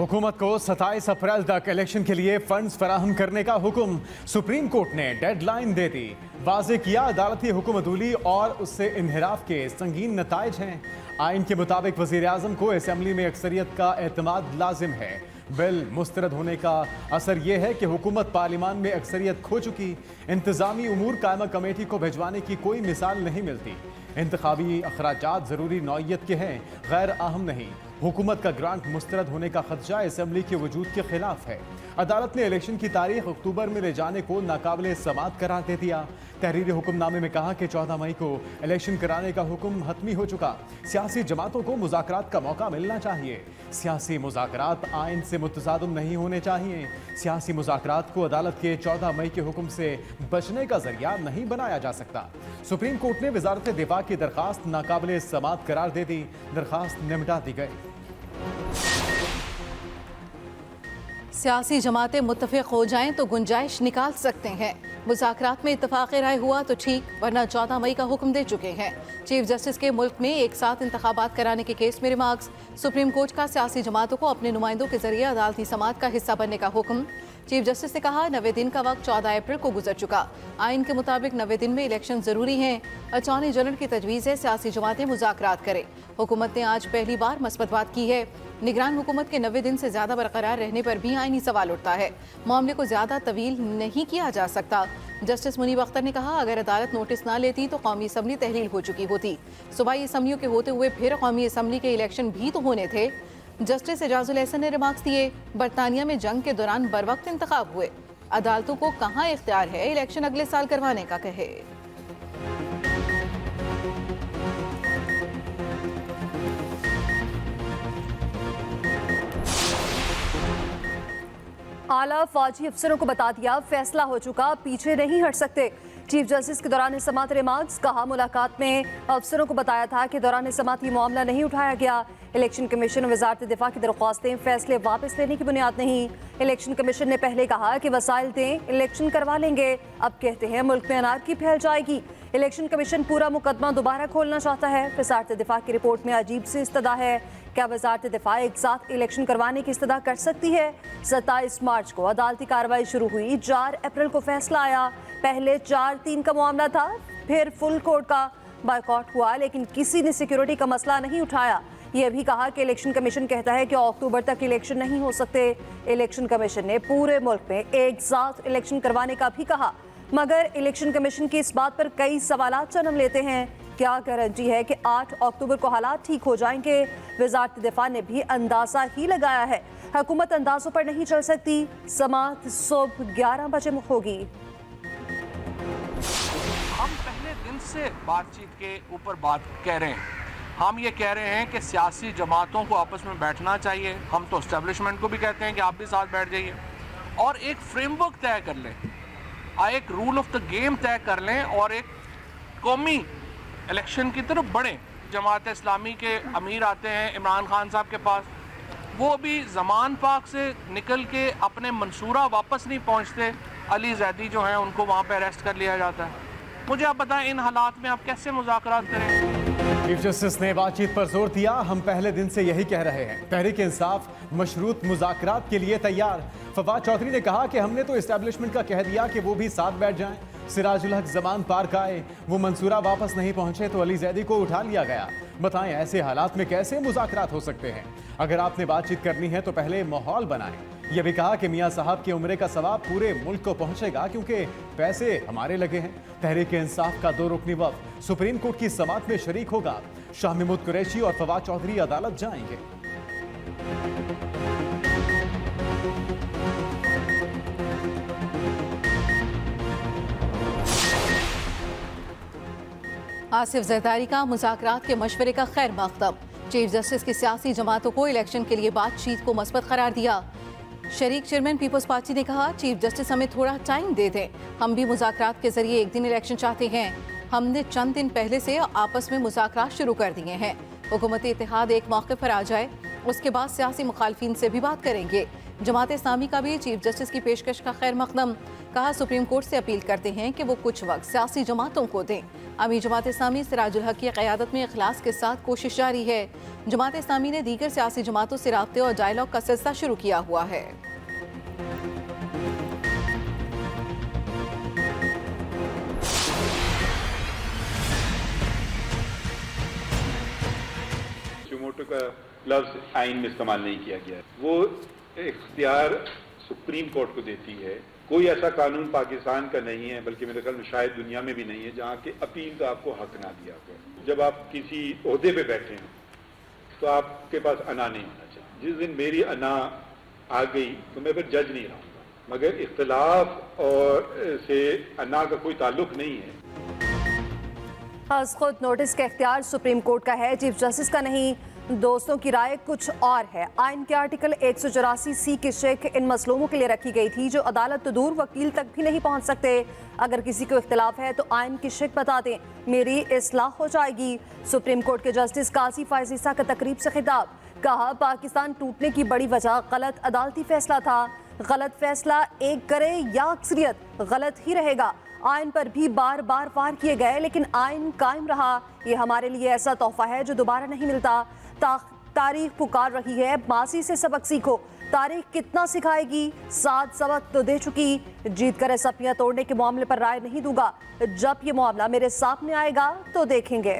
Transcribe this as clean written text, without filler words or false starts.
हुकूमत को 27 अप्रैल तक इलेक्शन के लिए फंड्स फराहम करने का हुक्म। सुप्रीम कोर्ट ने डेडलाइन दे दी। वाजे किया अदालती हुक्म अदूली और उससे इन्हिराफ के संगीन नताइज हैं। आइन के मुताबिक वजीर आजम को असेंबली में अक्सरियत का एतमाद लाजिम है। बिल मुस्तरद होने का असर यह है कि हुकूमत पार्लियामान में अक्सरियत खो चुकी। इंतजामी उमूर कायमा कमेटी को भिजवाने की कोई मिसाल नहीं मिलती। इंतखाबी अखराजात ज़रूरी नौइयत के हैं, गैर अहम नहीं। हुकूमत का ग्रांट मुस्तरद होने का खदशा असेंबली के वजूद के खिलाफ है। अदालत ने इलेक्शन की तारीख अक्टूबर में ले जाने को नाकाबिले समात करार दे दिया। तहरीरी हुक्मनामे में कहा कि 14 मई को इलेक्शन कराने का हुक्म हतमी हो चुका। सियासी जमातों को मुज़ाकरात का मौका मिलना चाहिए। सियासी मुज़ाकरात आइन से मुतसादम नहीं होने चाहिए। सियासी मुज़ाकरात को अदालत के 14 मई के हुक्म से बचने का जरिया नहीं बनाया जा सकता। सुप्रीम कोर्ट ने वजारत दिफा की दरखास्त नाकाबिले समात करार दे दी। दरखास्त निपटा दी गई। सियासी जमातें मुत्तफिक हो जाएं तो गुंजाइश निकाल सकते हैं। मुज़ाकरात में इत्तफाक़ राय हुआ तो ठीक, वरना 14 मई का हुक्म दे चुके हैं। चीफ जस्टिस के मुल्क में एक साथ इंतखाबात कराने के केस में रिमार्क्स। सुप्रीम कोर्ट का सियासी जमातों को अपने नुमाइंदों के जरिए अदालती समात का हिस्सा बनने का हुक्म। चीफ जस्टिस ने कहा 90 दिन का वक्त 14 अप्रैल को गुजर चुका। आइन के मुताबिक 90 दिन में इलेक्शन जरूरी हैं। अटॉर्नी जनरल की तजवीज़ है सियासी जमातें मुज़ाकरात करें। हुकूमत ने आज पहली बार मस्बत बात की है। निगरान हुकूमत के 90 दिन से ज़्यादा बरकरार रहने पर भी आइनी सवाल उठता है। मामले को ज़्यादा तवील नहीं किया जा सकता। जस्टिस मुनीब अख्तर ने कहा अगर अदालत नोटिस ना लेती तो कौमी असम्बली तहलील हो चुकी होती। सूबाई असम्बलियों के होते हुए फिर कौमी असम्बली के इलेक्शन भी तो होने थे। जस्टिस एजाजुल एहसन ने रिमार्क्स दिए बरतानिया में जंग के दौरान बर वक्त इंतखाब हुए। अदालतों को कहाँ इख्तियार है इलेक्शन अगले साल करवाने का, कहे। आला फौजी अफसरों को बता दिया फैसला हो चुका, पीछे नहीं हट सकते। चीफ जस्टिस के दौरान समात रिमार्क्स। कहा मुलाकात में अफसरों को बताया था कि दौरान समात ये मामला नहीं उठाया गया। इलेक्शन कमीशन और वजारत दिफा की दरख्वास्तें फैसले वापस लेने की बुनियाद नहीं। इलेक्शन कमीशन ने पहले कहा कि वसाइल दें, इलेक्शन करवा लेंगे। अब कहते हैं मुल्क में अनारकी फैल जाएगी। इलेक्शन कमीशन पूरा मुकदमा दोबारा खोलना चाहता है। वजारत दिफा की रिपोर्ट में अजीब सी इस्तदा है। क्या वजारत दिफा एक साथ इलेक्शन करवाने की इस्तदा कर सकती है? 27 मार्च को अदालती कार्रवाई शुरू हुई। 4 अप्रैल को फैसला आया। पहले 4-3 का मामला था, फिर फुल कोर्ट का बायकॉट हुआ, लेकिन किसी ने सिक्योरिटी का मसला नहीं उठाया। यह भी कहा कि इलेक्शन कमीशन कहता है कि अक्टूबर तक इलेक्शन नहीं हो सकते। इलेक्शन कमीशन ने पूरे मुल्क में एक साथ इलेक्शन करवाने का भी कहा, मगर इलेक्शन कमीशन की इस बात पर कई सवालात जन्म लेते हैं। क्या गारंटी है कि 8 अक्टूबर को हालात ठीक हो जाएंगे? वजारत दिफा ने भी अंदाजा ही लगाया है। हुकूमत अंदाजों पर नहीं चल सकती। समात सुबह 11 बजे होगी। हम पहले दिन से बातचीत के ऊपर बात कह रहे हैं। हम ये कह रहे हैं कि सियासी जमातों को आपस में बैठना चाहिए। हम तो एस्टेब्लिशमेंट को भी कहते हैं कि आप भी साथ बैठ जाइए और एक फ्रेमवर्क तय कर लें, एक रूल ऑफ द गेम तय कर लें और एक कौमी इलेक्शन की तरफ बढ़ें। जमात इस्लामी के अमीर आते हैं इमरान खान साहब के पास, वो भी ज़मान पाक से निकल के अपने मंसूरा वापस नहीं पहुंचते। अली जैदी जो हैं उनको वहाँ पे अरेस्ट कर लिया जाता है। मुझे आप बताएं इन हालात में आप कैसे मुज़ाकरात करें? चीफ जस्टिस ने बातचीत पर जोर दिया। हम पहले दिन से यही कह रहे हैं, तहरीक इंसाफ मशरूत मुज़ाकरात के लिए तैयार। फवाद चौधरी ने कहा कि हमने तो इस्टेब्लिशमेंट का कह दिया कि वो भी साथ बैठ जाएं। सिराजुल हक जमान पार्क आए, वो मंसूरा वापस नहीं पहुंचे तो अली जैदी को उठा लिया गया। बताएं ऐसे हालात में कैसे मुज़ाकरात हो सकते हैं? अगर आपने बातचीत करनी है तो पहले माहौल बनाएं। यह भी कहा कि मियां साहब की उम्र का सवाब पूरे मुल्क को पहुंचेगा क्योंकि पैसे हमारे लगे हैं। तहरीक इंसाफ का 2 रुकनी वफ़द सुप्रीम कोर्ट की समात में शरीक होगा। शाह महमूद कुरैशी और फवाद चौधरी अदालत जाएंगे। आसिफ जरदारी का मुज़ाकरात के मशवरे का खैर मकदम। चीफ जस्टिस की सियासी जमातों को इलेक्शन के लिए बातचीत को मस्बत करार दिया। शरीक चेयरमैन पीपल्स पार्टी ने कहा चीफ जस्टिस हमें थोड़ा टाइम दे दें, हम भी मुज़ाकरात के जरिए एक दिन इलेक्शन चाहते हैं। हमने चंद दिन पहले से आपस में मुज़ाकरात शुरू कर दिए हैं। हुकूमती इत्तेहाद एक मौके पर आ जाए, उसके बाद सियासी मुखालफिन से भी बात करेंगे। जमात इस्लामी का भी चीफ जस्टिस की पेशकश का खैर मकदम। कहा सुप्रीम कोर्ट से अपील करते हैं कि वो कुछ वक्त सियासी जमातों को दें। अमीर जमात इस्लामी सिराजुल हक की क़यादत में इखलास के साथ कोशिश जारी है। जमात इस्लामी ने दीगर सियासी जमातों से राब्ते और डायलॉग का सिलसिला शुरू किया हुआ है। मोटो का लफ्ज आइन में इस्तेमाल नहीं किया गया है। वो इख्तियार सुप्रीम कोर्ट को देती है। कोई ऐसा कानून पाकिस्तान का नहीं है, बल्कि मेरे ख्याल में शायद दुनिया में भी नहीं है, जहाँ के अपील का आपको हक ना दिया गया। जब आप किसी ओहदे पे बैठे हैं तो आपके पास अना नहीं होना चाहिए। जिस दिन मेरी अना आ गई तो मैं फिर जज नहीं रहूँगा, मगर इख्तिलाफ और से अना का कोई ताल्लुक नहीं है। खुद नोटिस का इख्तियार सुप्रीम कोर्ट का है, चीफ जस्टिस का नहीं। दोस्तों की राय कुछ और है। आइन के आर्टिकल 184C की शेख इन मसलों के लिए रखी गई थी जो अदालत तो दूर वकील तक भी नहीं पहुंच सकते। अगर किसी को इख्तिलाफ है तो आइन की शेख बता दें, मेरी इस्लाह हो जाएगी। सुप्रीम कोर्ट के जस्टिस काजी फायज ईसा का तकरीब से खिताब। कहा पाकिस्तान टूटने की बड़ी वजह गलत अदालती फैसला था। गलत फैसला एक करे या अक्सरियत गलत ही रहेगा। आइन पर भी बार बार वार किए गए लेकिन आइन कायम रहा। ये हमारे लिए ऐसा तोहफा है जो दोबारा नहीं मिलता। तारीख पुकार रही है, मासी से सबक सीखो। तारीख कितना सिखाएगी, 7 सबक तो दे चुकी। जीत कर सपियां तोड़ने के मामले पर राय नहीं दूंगा। जब ये मामला मेरे सामने आएगा तो देखेंगे।